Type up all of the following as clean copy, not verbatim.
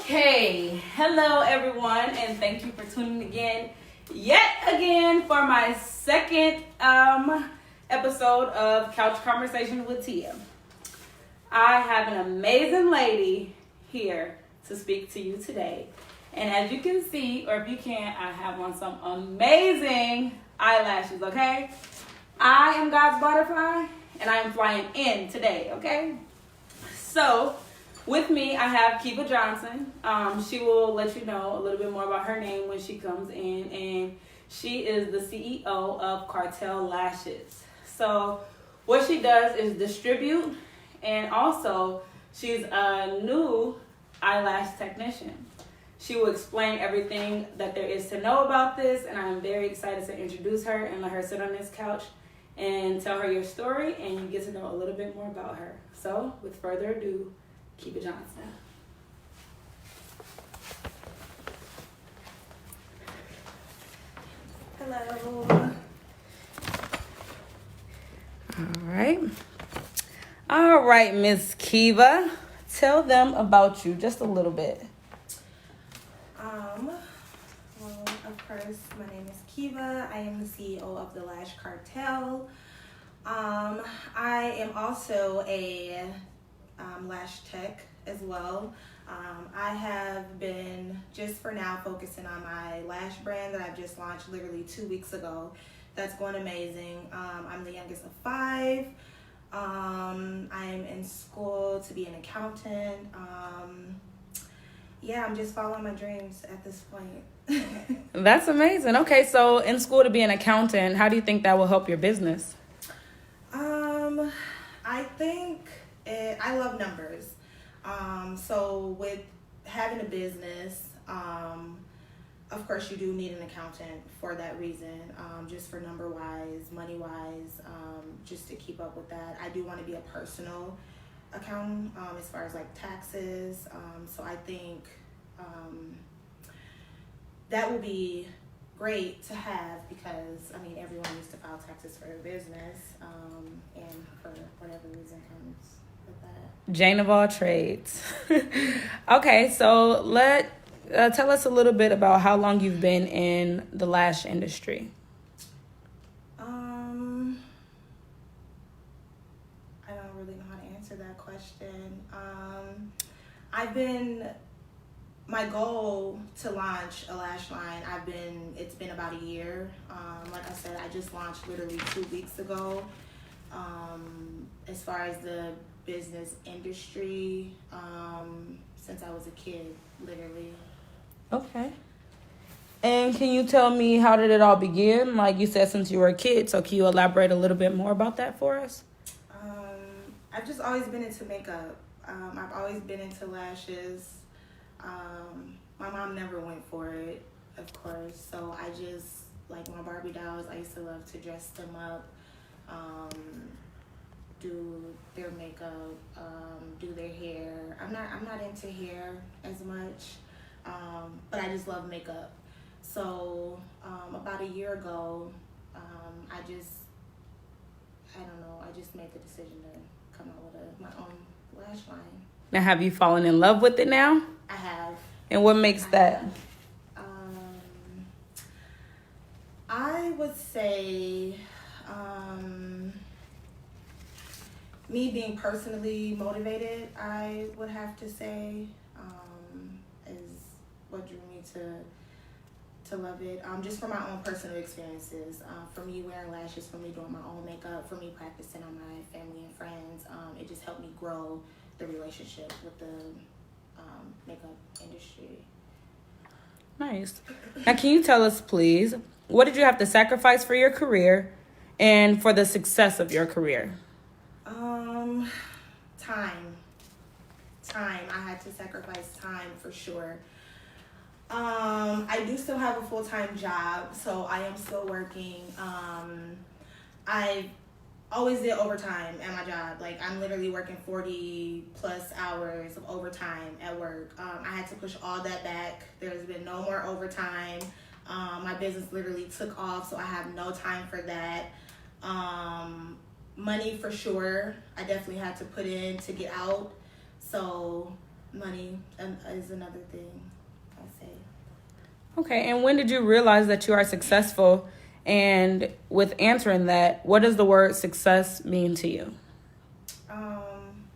Okay, hello everyone, and thank you for tuning yet again for my second episode of Couch Conversation with Tia. I have an amazing lady here to speak to you today, and as you can see, or if you can't, I have on some amazing eyelashes. Okay, I am God's butterfly, and I am flying in today. Okay, so. With me, I have Kiva Johnson. She will let you know a little bit more about her name when she comes in, and she is the CEO of Cartel Lashes. So what she does is distribute, and also she's a new eyelash technician. She will explain everything that there is to know about this, and I'm very excited to introduce her and let her sit on this couch and tell her your story, and you get to know a little bit more about her. So with further ado, Kiva Johnson. Hello. All right, Miss Kiva. Tell them about you just a little bit. Well, of course, my name is Kiva. I am the CEO of the Lash Cartel. I am also a lash tech as well. I have been just for now focusing on my lash brand that I've just launched literally 2 weeks ago. That's going amazing. I'm the youngest of 5. I'm in school to be an accountant. I'm just following my dreams at this point. That's amazing. Okay, so in school to be an accountant, how do you think that will help your business? I think I love numbers. So with having a business, of course you do need an accountant for that reason, just for number wise, money wise, just to keep up with that. I do want to be a personal accountant, as far as like taxes. So I think, that will be great to have because everyone needs to file taxes for their business, and for whatever reason comes with that. Jane of all trades. Okay, so tell us a little bit about how long you've been in the lash industry. I don't really know how to answer that question. My goal to launch a lash line, it's been about a year. Like I said, I just launched literally 2 weeks ago. As far as the business industry, since I was a kid, literally. Okay. And can you tell me, how did it all begin? Like you said, since you were a kid, so can you elaborate a little bit more about that for us? I've just always been into makeup. I've always been into lashes. My mom never went for it, of course, so I just, like my Barbie dolls, I used to love to dress them up, do their makeup, do their hair. I'm not into hair as much, but I just love makeup. So about a year ago, I just made the decision to come out with my own lash line. Now, have you fallen in love with it now? I have. And what makes that? I would say me being personally motivated, I would have to say, is what drew me to love it. Just for my own personal experiences, for me wearing lashes, for me doing my own makeup, for me practicing on my family and friends, it just helped me grow the relationship with the makeup industry. Nice. Now, can you tell us, please, what did you have to sacrifice for your career and for the success of your career? Time. I had to sacrifice time for sure. I do still have a full-time job, so I am still working. I always did overtime at my job. Like, I'm literally working 40 plus hours of overtime at work. I had to push all that back. There's been no more overtime. My business literally took off, so I have no time for that. Money for sure. I definitely had to put in to get out. So I'm money is another thing I say. Okay, and when did you realize that you are successful? And with answering that, what does the word success mean to you?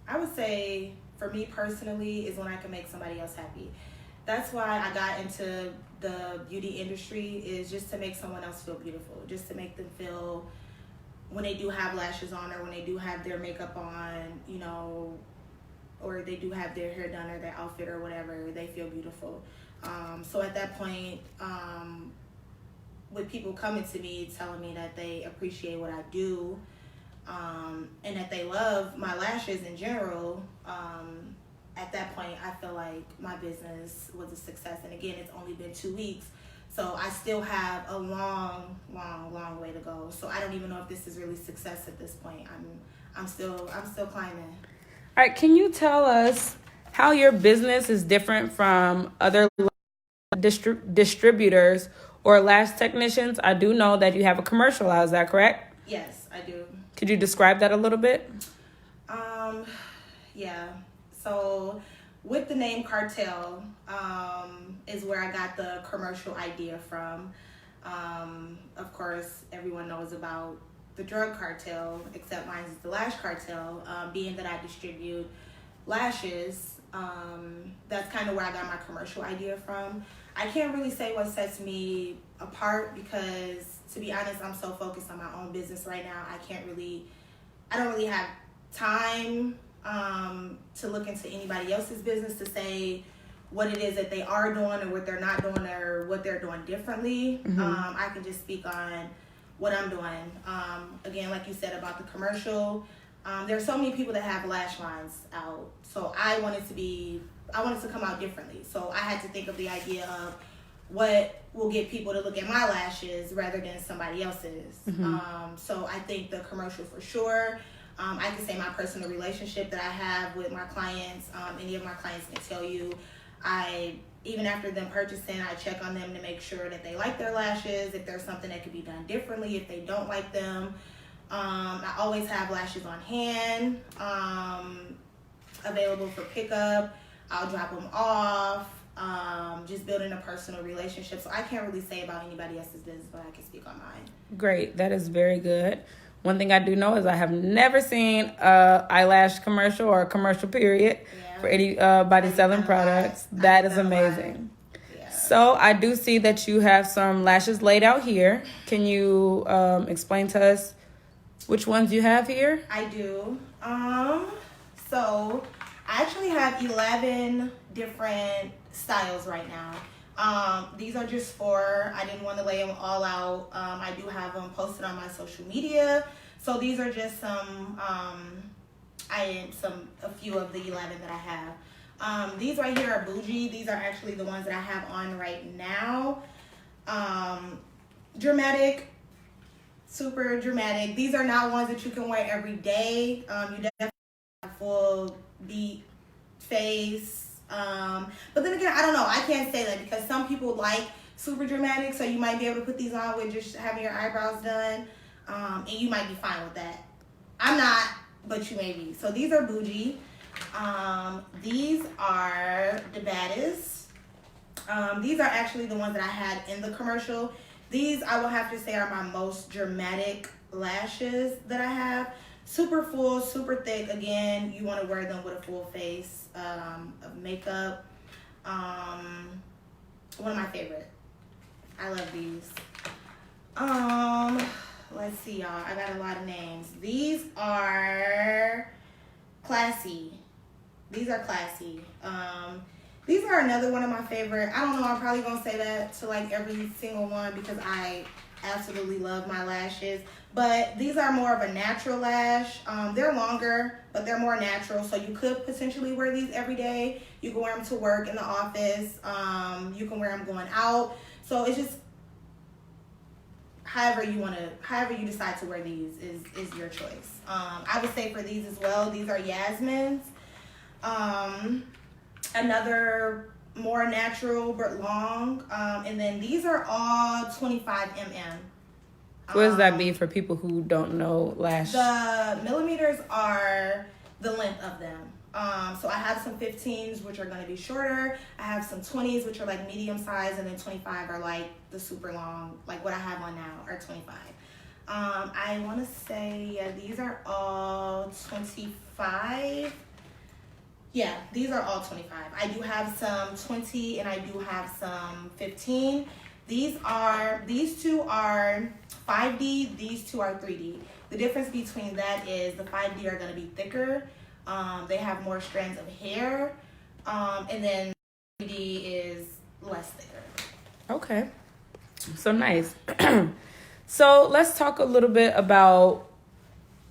I would say for me personally is when I can make somebody else happy. That's why I got into the beauty industry, is just to make someone else feel beautiful, just to make them feel, when they do have lashes on or when they do have their makeup on, you know, or they do have their hair done or their outfit or whatever, they feel beautiful. So at that point, with people coming to me telling me that they appreciate what I do, and that they love my lashes in general, at that point I feel like my business was a success. And again, it's only been 2 weeks, so I still have a long way to go. So I don't even know if this is really success at this point. I'm still climbing. All right, can you tell us how your business is different from other distributors or lash technicians? I do know that you have a commercial out. Is that correct? Yes, I do. Could you describe that a little bit? Yeah. So with the name Cartel, is where I got the commercial idea from. Of course, everyone knows about the drug cartel, except mine is the Lash Cartel, being that I distribute lashes. That's kind of where I got my commercial idea from. I can't really say what sets me apart because, to be honest, I'm so focused on my own business right now. I don't really have time to look into anybody else's business to say what it is that they are doing or what they're not doing or what they're doing differently. I can just speak on what I'm doing. Again, like you said about the commercial, there's so many people that have lash lines out. So I wanted to come out differently. So I had to think of the idea of what will get people to look at my lashes rather than somebody else's. So I think the commercial for sure. I can say my personal relationship that I have with my clients. Any of my clients can tell you, even after them purchasing, I check on them to make sure that they like their lashes, if there's something that could be done differently, if they don't like them. I always have lashes on hand, available for pickup. I'll drop them off, just building a personal relationship. So I can't really say about anybody else's business, but I can speak on mine. Great. That is very good. One thing I do know is I have never seen a eyelash commercial or a commercial period for anybody selling products. That is amazing. Yeah. So I do see that you have some lashes laid out here. Can you explain to us which ones you have here? I do. So I actually have 11 different styles right now. These are just 4. I didn't want to lay them all out. I do have them posted on my social media. So these are just a few of the 11 that I have. These right here are bougie. These are actually the ones that I have on right now. Dramatic, super dramatic. These are not ones that you can wear every day. You definitely have full beat face. But then again, I don't know. I can't say that because some people like super dramatic, so you might be able to put these on with just having your eyebrows done, and you might be fine with that. I'm not, but you may be. So these are bougie. These are the baddest. These are actually the ones that I had in the commercial. These, I will have to say, are my most dramatic lashes that I have. Super full, super thick. Again, you want to wear them with a full face of makeup. One of my favorite. I love these. Let's see, y'all. I got a lot of names. These are classy. These are classy. These are another one of my favorite. I don't know. I'm probably gonna say that to like every single one because I absolutely love my lashes. But these are more of a natural lash. They're longer, but they're more natural. So you could potentially wear these every day. You can wear them to work in the office. You can wear them going out. So it's just however you decide to wear these is your choice. I would say for these as well, these are Yasmin's. Another more natural but long. And then these are all 25 mm. What does that be for people who don't know lash? The millimeters are the length of them. So I have some 15s, which are going to be shorter. I have some 20s, which are like medium size, and then 25 are like the super long, like what I have on now are 25. I want to say, yeah, these are all 25. Yeah, these are all 25. I do have some 20 and I do have some 15. These two are 5D, these two are 3D. The difference between that is the 5D are going to be thicker. They have more strands of hair. And then 3D is less thicker. Okay. So nice. So let's talk a little bit about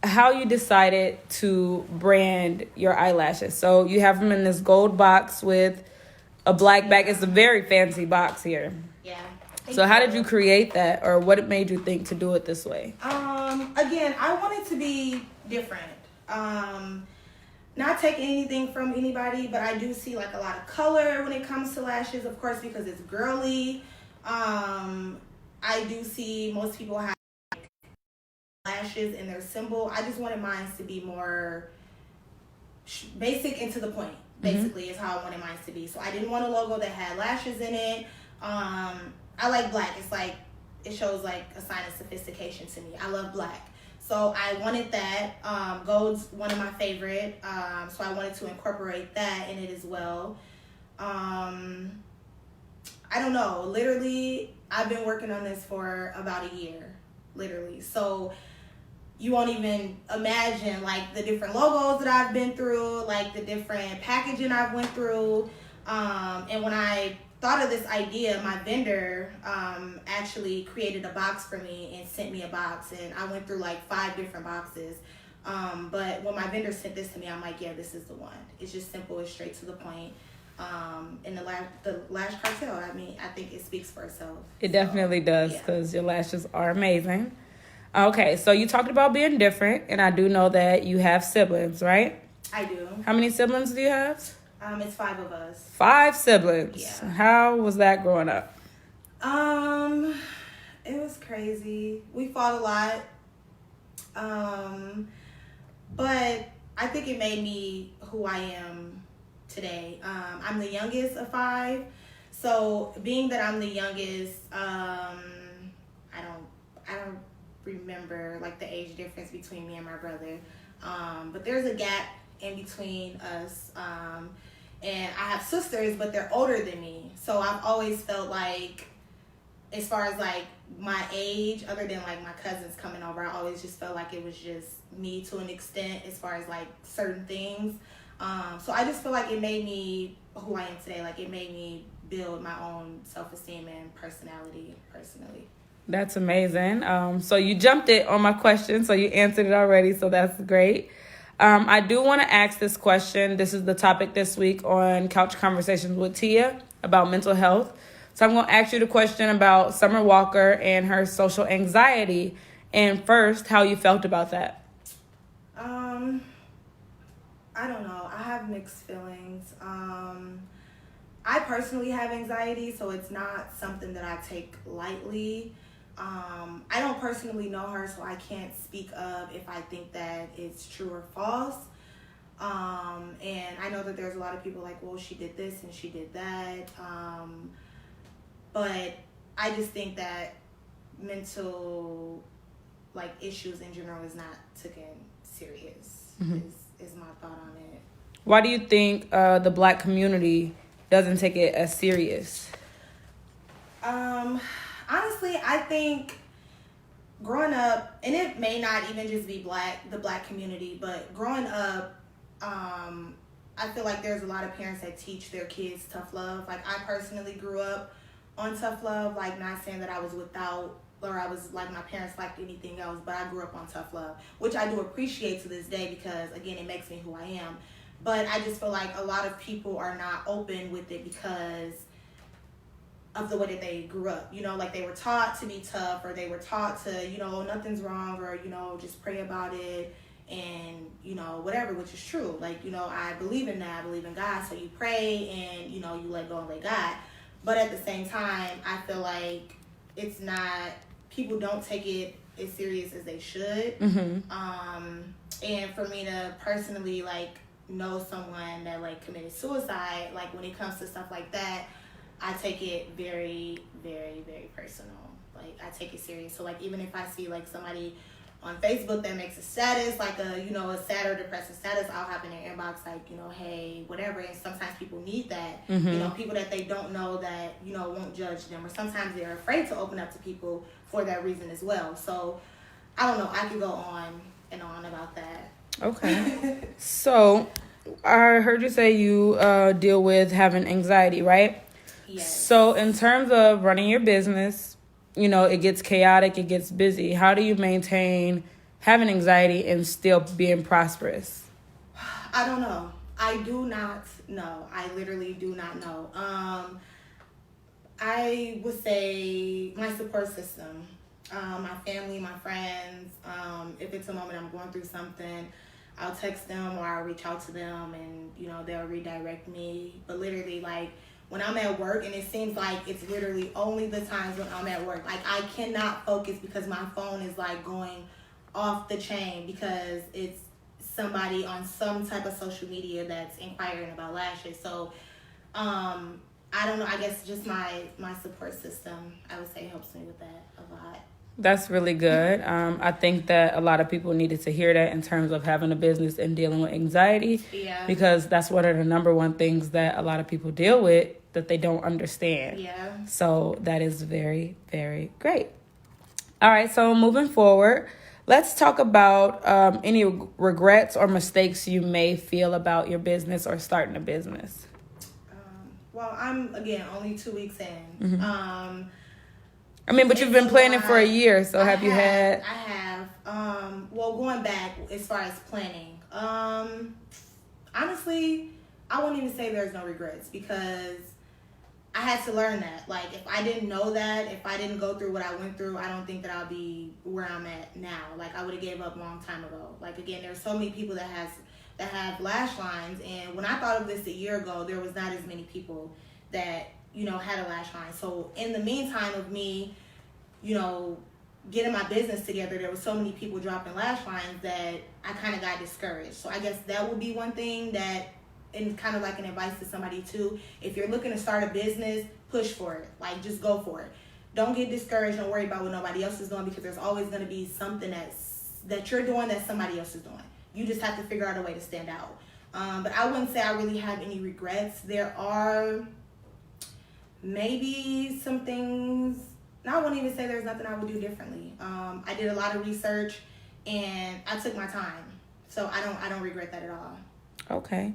how you decided to brand your eyelashes. So you have them in this gold box with a black back. It's a very fancy box here. Yeah. So how did you create that, or what made you think to do it this way? Again, I wanted to be different. Not taking anything from anybody, but I do see like a lot of color when it comes to lashes, of course, because it's girly. I do see most people have lashes in their symbol. I just wanted mine to be more basic and to the point, basically, is how I wanted mine to be. So I didn't want a logo that had lashes in it. I like black. It's like, it shows like a sign of sophistication to me. I love black. So I wanted that. Gold's one of my favorite. So I wanted to incorporate that in it as well. I don't know. Literally, I've been working on this for about a year. Literally. So you won't even imagine like the different logos that I've been through, like the different packaging I've went through. And when I thought of this idea, my vendor actually created a box for me and sent me a box, and I went through like 5 different boxes. But when my vendor sent this to me, I'm like, yeah, this is the one. It's just simple, it's straight to the point. And the Lash Cartel, I mean, I think it speaks for itself. It definitely does, because your lashes are amazing. Okay, so you talked about being different, and I do know that you have siblings, right? I do. How many siblings do you have? It's 5 of us. 5 siblings. Yeah. How was that growing up? It was crazy. We fought a lot. But I think it made me who I am today. I'm the youngest of 5. So being that I'm the youngest, I don't remember like the age difference between me and my brother. But there's a gap in between us. And I have sisters, but they're older than me. So I've always felt like, as far as like my age, other than like my cousins coming over, I always just felt like it was just me to an extent as far as like certain things. So I just feel like it made me who I am today. Like it made me build my own self-esteem and personality personally. That's amazing. So you jumped it on my question, so you answered it already, so that's great. I do want to ask this question. This is the topic this week on Couch Conversations with Tia about mental health. So I'm going to ask you the question about Summer Walker and her social anxiety. And first, how you felt about that? I don't know. I have mixed feelings. I personally have anxiety, so it's not something that I take lightly. I don't personally know her, so I can't speak of if I think that it's true or false. And I know that there's a lot of people like, well, she did this and she did that. But I just think that mental like issues in general is not taken serious. Is my thought on it. Why do you think the Black community doesn't take it as serious? Honestly, I think growing up, and it may not even just be the Black community, but growing up, I feel like there's a lot of parents that teach their kids tough love. Like I personally grew up on tough love, like not saying that I was without, or I was like my parents liked anything else, but I grew up on tough love, which I do appreciate to this day because again, it makes me who I am. But I just feel like a lot of people are not open with it because of the way that they grew up, you know, like they were taught to be tough, or they were taught to, you know, nothing's wrong, or, you know, just pray about it and, you know, whatever, which is true. Like, you know, I believe in that, I believe in God, so you pray and, you know, you let go and let God. But at the same time, I feel like it's not, people don't take it as serious as they should. And for me to personally, like, know someone that like committed suicide, like when it comes to stuff like that, I take it very, very, very personal. Like I take it serious. So like even if I see like somebody on Facebook that makes a status, like a sad or depressive status, I'll have in their inbox like, hey, whatever. And sometimes people need that. People that they don't know that, won't judge them. Or sometimes they're afraid to open up to people for that reason as well. So I don't know. I could go on and on about that. Okay. So I heard you say you deal with having anxiety, right? Yes. So in terms of running your business, it gets chaotic, it gets busy. How do you maintain having anxiety and still being prosperous? I don't know. I do not know. I literally do not know. I would say my support system, my family, my friends. If it's a moment I'm going through something, I'll text them or I'll reach out to them and, they'll redirect me. But literally, like, when I'm at work, and it seems like it's literally only the times when I'm at work, like I cannot focus because my phone is like going off the chain because it's somebody on some type of social media that's inquiring about lashes. So I don't know, I guess just my support system, I would say, helps me with that a lot. That's really good. I think that a lot of people needed to hear that in terms of having a business and dealing with anxiety. Yeah. Because that's one of the number one things that a lot of people deal with that they don't understand. Yeah. So that is very, very great. All right. So moving forward, let's talk about any regrets or mistakes you may feel about your business or starting a business. Well, I'm, again, only 2 weeks in. But you've been planning for a year, so have you had? I have. Well, going back as far as planning, honestly, I won't even say there's no regrets because I had to learn that. Like, if I didn't know that, if I didn't go through what I went through, I don't think that I'll be where I'm at now. Like, I would have gave up a long time ago. Like, again, there's so many people that have lash lines, and when I thought of this a year ago, there was not as many people that had a lash line. So in the meantime of me, getting my business together, there were so many people dropping lash lines that I kind of got discouraged. So I guess that would be one thing that, and kind of like an advice to somebody too, if you're looking to start a business, push for it. Like, just go for it. Don't get discouraged. Don't worry about what nobody else is doing because there's always going to be something that you're doing that somebody else is doing. You just have to figure out a way to stand out. But I wouldn't say I really have any regrets. There are maybe some things, I wouldn't even say there's nothing I would do differently. I did a lot of research and I took my time. So I don't regret that at all. Okay.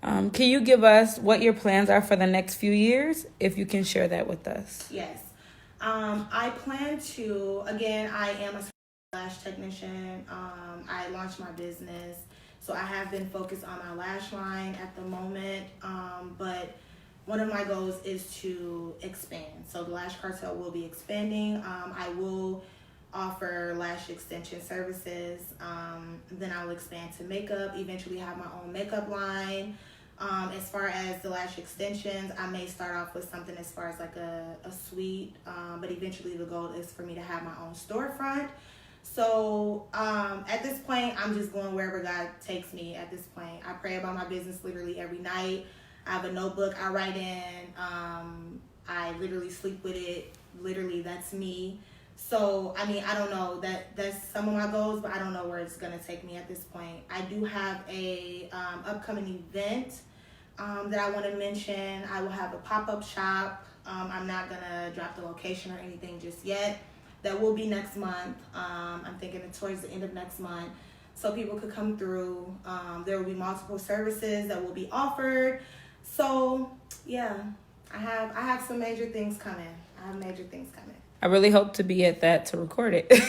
Can you give us what your plans are for the next few years, if you can share that with us? Yes. I plan to, again, I am a lash technician. I launched my business. So I have been focused on my lash line at the moment. But one of my goals is to expand. So the Lash Cartel will be expanding. I will offer lash extension services. Then I will expand to makeup, eventually have my own makeup line. As far as the lash extensions, I may start off with something as far as like a suite, but eventually the goal is for me to have my own storefront. So at this point, I'm just going wherever God takes me at this point. I pray about my business literally every night. I have a notebook I write in. I literally sleep with it. Literally, that's me. So, I don't know. That's some of my goals, but I don't know where it's going to take me at this point. I do have a upcoming event that I want to mention. I will have a pop-up shop. I'm not going to drop the location or anything just yet. That will be next month. I'm thinking towards the end of next month. So people could come through. There will be multiple services that will be offered. So, yeah, I have some major things coming. I really hope to be at that to record it. Yeah,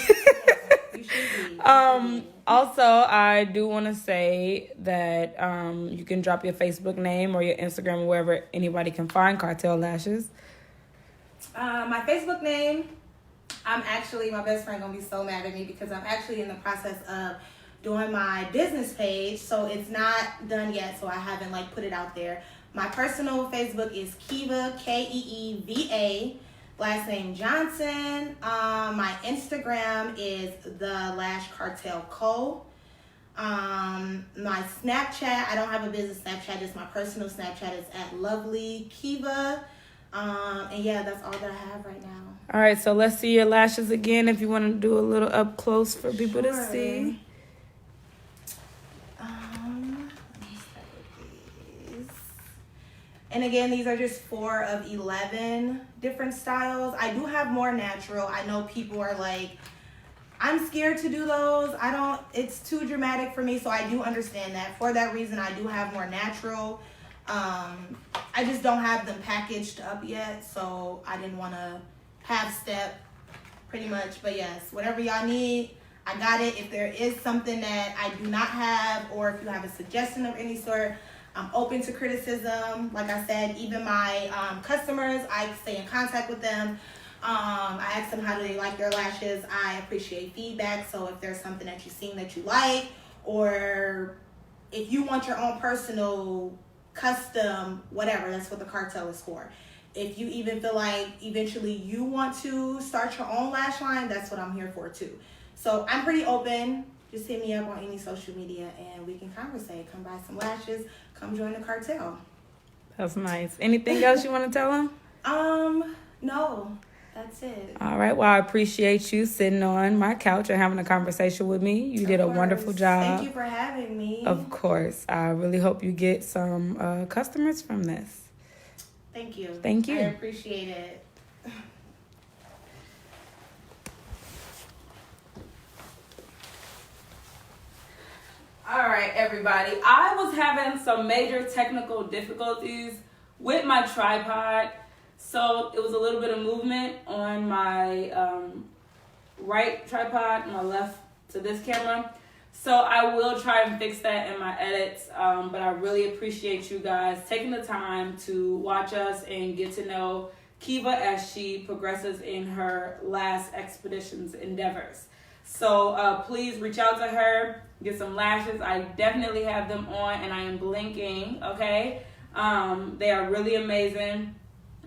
you should be. Also, I do want to say that you can drop your Facebook name or your Instagram, wherever anybody can find Cartel Lashes. My Facebook name, my best friend gonna be so mad at me because I'm actually in the process of doing my business page. So it's not done yet, so I haven't put it out there. My personal Facebook is Kiva, Keeva, last name Johnson. My Instagram is the Lash Cartel Co. My Snapchat, I don't have a business Snapchat, it's my personal Snapchat. It's at lovely Kiva. And yeah, that's all that I have right now. All right, so let's see your lashes again if you want to do a little up close for people to see. Let me start with these. And again, these are just 4 of 11 different styles. I do have more natural. I know people are like, I'm scared to do those. It's too dramatic for me, so I do understand that. For that reason, I do have more natural. I just don't have them packaged up yet, so I didn't want to half step pretty much. But yes, whatever y'all need, I got it. If there is something that I do not have, or if you have a suggestion of any sort, I'm open to criticism. Like I said, even my customers, I stay in contact with them. I ask them how do they like their lashes. I appreciate feedback. So if there's something that you've seen that you like, or if you want your own personal custom whatever, that's what the cartel is for. If you even feel like eventually you want to start your own lash line, that's what I'm here for too. So I'm pretty open. Just hit me up on any social media and we can conversate. Come buy some lashes. Come join the cartel. That's nice. Anything else you want to tell them? No. That's it. All right. Well, I appreciate you sitting on my couch and having a conversation with me. You did a wonderful job. Thank you for having me. Of course. I really hope you get some customers from this. Thank you. Thank you. I appreciate it. All right, everybody. I was having some major technical difficulties with my tripod. So it was a little bit of movement on my right tripod, my left to this camera. So I will try and fix that in my edits. But I really appreciate you guys taking the time to watch us and get to know Kiva as she progresses in her last expeditions endeavors. So please reach out to her, get some lashes. I definitely have them on and I am blinking, okay? They are really amazing.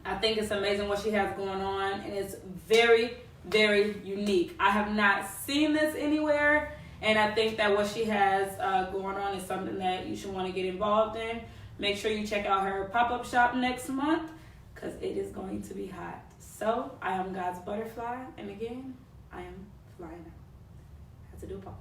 I think it's amazing what she has going on, and it's very, very unique. I have not seen this anywhere, and I think that what she has going on is something that you should want to get involved in. Make sure you check out her pop-up shop next month, because it is going to be hot. So, I am God's Butterfly, and again, I am flying out. I have to do a pause.